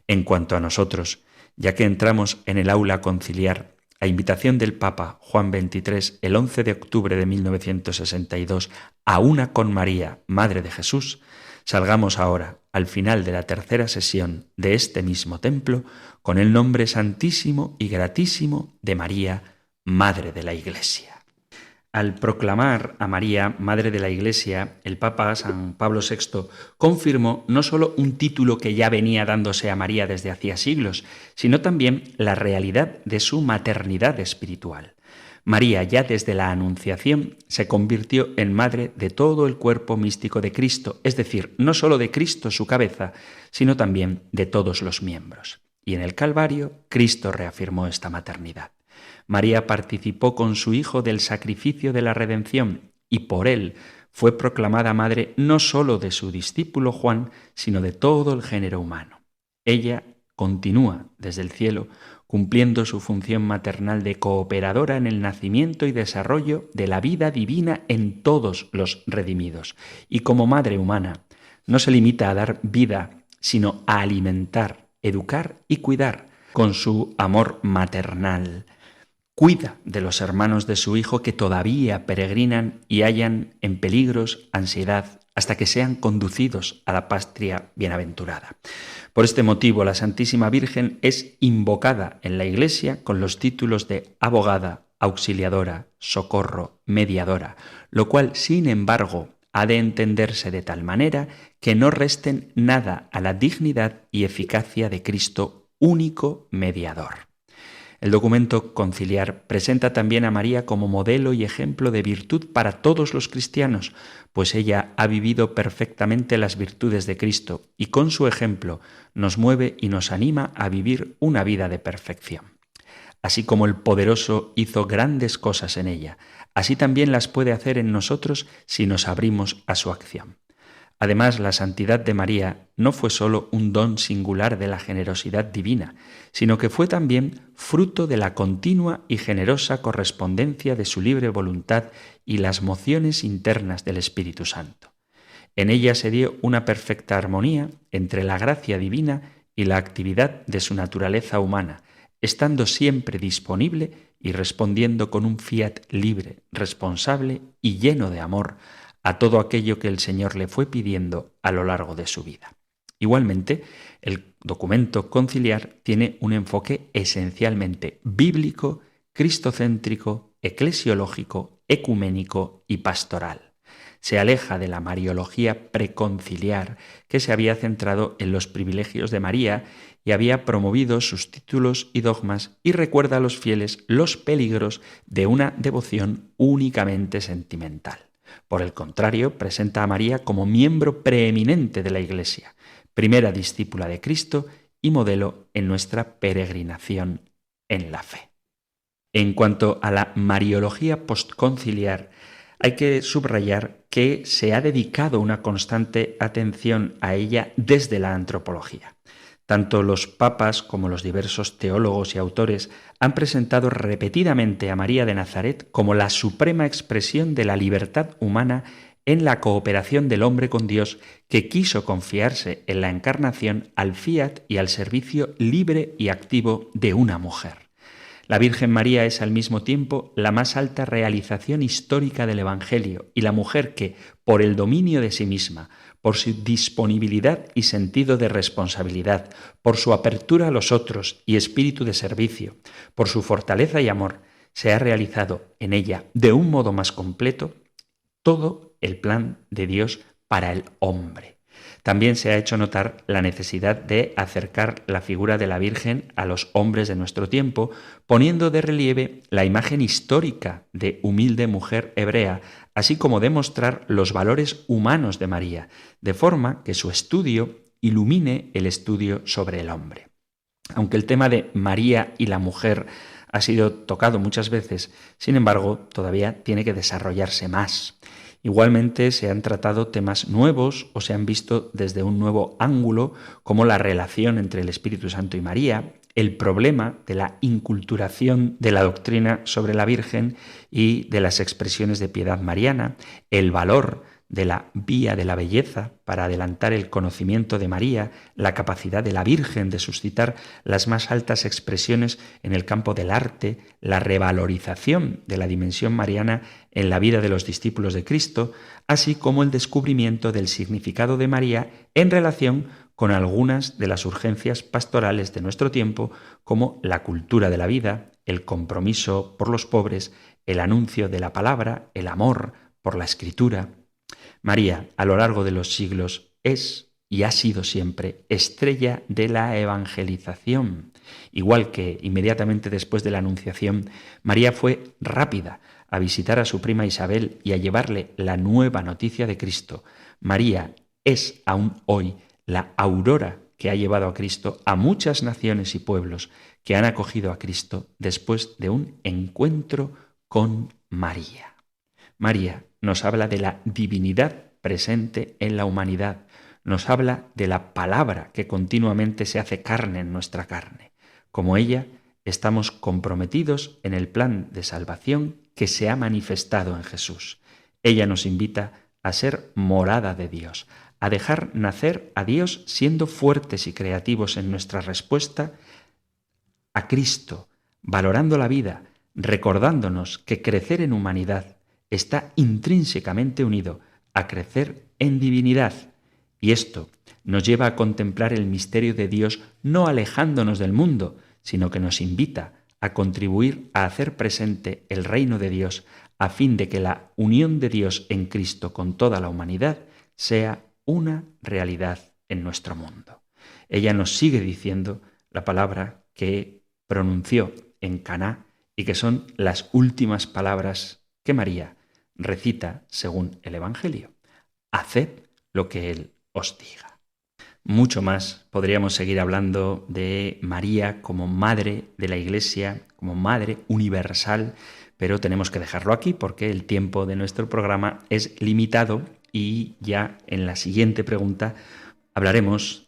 En cuanto a nosotros, ya que entramos en el aula conciliar, a invitación del Papa Juan XXIII, el 11 de octubre de 1962, a una con María, Madre de Jesús, salgamos ahora, al final de la tercera sesión de este mismo templo, con el nombre santísimo y gratísimo de María, Madre de la Iglesia. Al proclamar a María, Madre de la Iglesia, el Papa San Pablo VI confirmó no solo un título que ya venía dándose a María desde hacía siglos, sino también la realidad de su maternidad espiritual. María, ya desde la Anunciación, se convirtió en madre de todo el cuerpo místico de Cristo, es decir, no solo de Cristo su cabeza, sino también de todos los miembros. Y en el Calvario, Cristo reafirmó esta maternidad. María participó con su Hijo del sacrificio de la redención y por él fue proclamada madre no solo de su discípulo Juan, sino de todo el género humano. Ella continúa desde el cielo cumpliendo su función maternal de cooperadora en el nacimiento y desarrollo de la vida divina en todos los redimidos. Y como madre humana, no se limita a dar vida, sino a alimentar, educar y cuidar con su amor maternal. Cuida de los hermanos de su Hijo que todavía peregrinan y hallan en peligros, ansiedad, hasta que sean conducidos a la patria bienaventurada. Por este motivo, la Santísima Virgen es invocada en la Iglesia con los títulos de abogada, auxiliadora, socorro, mediadora, lo cual, sin embargo, ha de entenderse de tal manera que no resten nada a la dignidad y eficacia de Cristo, único mediador. El documento conciliar presenta también a María como modelo y ejemplo de virtud para todos los cristianos, pues ella ha vivido perfectamente las virtudes de Cristo y con su ejemplo nos mueve y nos anima a vivir una vida de perfección. Así como el Poderoso hizo grandes cosas en ella, así también las puede hacer en nosotros si nos abrimos a su acción. Además, la santidad de María no fue solo un don singular de la generosidad divina, sino que fue también fruto de la continua y generosa correspondencia de su libre voluntad y las mociones internas del Espíritu Santo. En ella se dio una perfecta armonía entre la gracia divina y la actividad de su naturaleza humana, estando siempre disponible y respondiendo con un fiat libre, responsable y lleno de amor a todo aquello que el Señor le fue pidiendo a lo largo de su vida. Igualmente, el documento conciliar tiene un enfoque esencialmente bíblico, cristocéntrico, eclesiológico, ecuménico y pastoral. Se aleja de la mariología preconciliar que se había centrado en los privilegios de María y había promovido sus títulos y dogmas, y recuerda a los fieles los peligros de una devoción únicamente sentimental. Por el contrario, presenta a María como miembro preeminente de la Iglesia, primera discípula de Cristo y modelo en nuestra peregrinación en la fe. En cuanto a la mariología postconciliar, hay que subrayar que se ha dedicado una constante atención a ella desde la antropología. Tanto los papas como los diversos teólogos y autores han presentado repetidamente a María de Nazaret como la suprema expresión de la libertad humana en la cooperación del hombre con Dios, que quiso confiarse en la encarnación al fiat y al servicio libre y activo de una mujer. La Virgen María es al mismo tiempo la más alta realización histórica del Evangelio y la mujer que, por el dominio de sí misma, por su disponibilidad y sentido de responsabilidad, por su apertura a los otros y espíritu de servicio, por su fortaleza y amor, se ha realizado en ella de un modo más completo todo el plan de Dios para el hombre. También se ha hecho notar la necesidad de acercar la figura de la Virgen a los hombres de nuestro tiempo, poniendo de relieve la imagen histórica de humilde mujer hebrea, así como demostrar los valores humanos de María, de forma que su estudio ilumine el estudio sobre el hombre. Aunque el tema de María y la mujer ha sido tocado muchas veces, sin embargo, todavía tiene que desarrollarse más. Igualmente se han tratado temas nuevos o se han visto desde un nuevo ángulo, como la relación entre el Espíritu Santo y María, el problema de la inculturación de la doctrina sobre la Virgen y de las expresiones de piedad mariana, el valor de la vía de la belleza para adelantar el conocimiento de María, la capacidad de la Virgen de suscitar las más altas expresiones en el campo del arte, la revalorización de la dimensión mariana en la vida de los discípulos de Cristo, así como el descubrimiento del significado de María en relación con algunas de las urgencias pastorales de nuestro tiempo, como la cultura de la vida, el compromiso por los pobres, el anuncio de la palabra, el amor por la escritura. María, a lo largo de los siglos, es y ha sido siempre estrella de la evangelización. Igual que inmediatamente después de la Anunciación, María fue rápida a visitar a su prima Isabel y a llevarle la nueva noticia de Cristo. María es aún hoy la aurora que ha llevado a Cristo a muchas naciones y pueblos que han acogido a Cristo después de un encuentro con María. María nos habla de la divinidad presente en la humanidad, nos habla de la palabra que continuamente se hace carne en nuestra carne. Como ella, estamos comprometidos en el plan de salvación que se ha manifestado en Jesús. Ella nos invita a ser morada de Dios, a dejar nacer a Dios siendo fuertes y creativos en nuestra respuesta a Cristo, valorando la vida, recordándonos que crecer en humanidad está intrínsecamente unido a crecer en divinidad. Y esto nos lleva a contemplar el misterio de Dios no alejándonos del mundo, sino que nos invita a contribuir a hacer presente el reino de Dios a fin de que la unión de Dios en Cristo con toda la humanidad sea una realidad en nuestro mundo. Ella nos sigue diciendo la palabra que pronunció en Caná y que son las últimas palabras que María recita según el Evangelio. Haced lo que Él os diga. Mucho más podríamos seguir hablando de María como madre de la Iglesia, como madre universal, pero tenemos que dejarlo aquí porque el tiempo de nuestro programa es limitado y ya en la siguiente pregunta hablaremos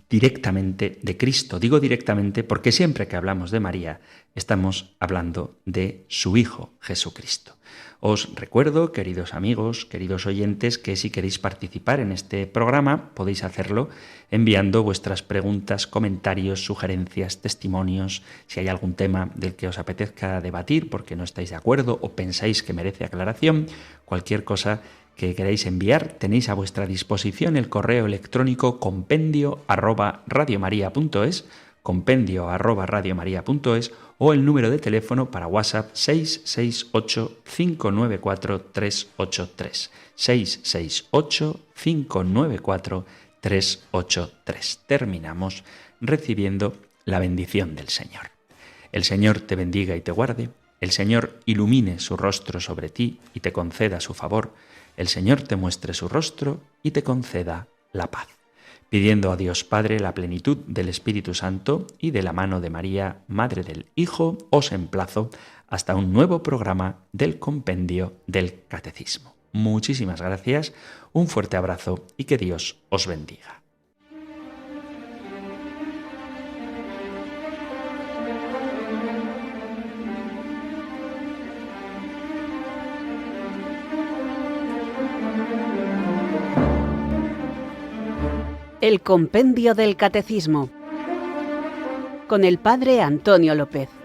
directamente de Cristo. Digo directamente porque siempre que hablamos de María estamos hablando de su Hijo Jesucristo. Os recuerdo, queridos amigos, queridos oyentes, que si queréis participar en este programa podéis hacerlo enviando vuestras preguntas, comentarios, sugerencias, testimonios. Si hay algún tema del que os apetezca debatir porque no estáis de acuerdo o pensáis que merece aclaración, cualquier cosa que queráis enviar, tenéis a vuestra disposición el correo electrónico compendio@radiomaria.es, compendio@radiomaria.es, o el número de teléfono para WhatsApp 668-594-383. 668-594-383. Terminamos recibiendo la bendición del Señor. El Señor te bendiga y te guarde. El Señor ilumine su rostro sobre ti y te conceda su favor. El Señor te muestre su rostro y te conceda la paz. Pidiendo a Dios Padre la plenitud del Espíritu Santo y de la mano de María, Madre del Hijo, os emplazo hasta un nuevo programa del Compendio del Catecismo. Muchísimas gracias, un fuerte abrazo y que Dios os bendiga. El Compendio del Catecismo con el Padre Antonio López.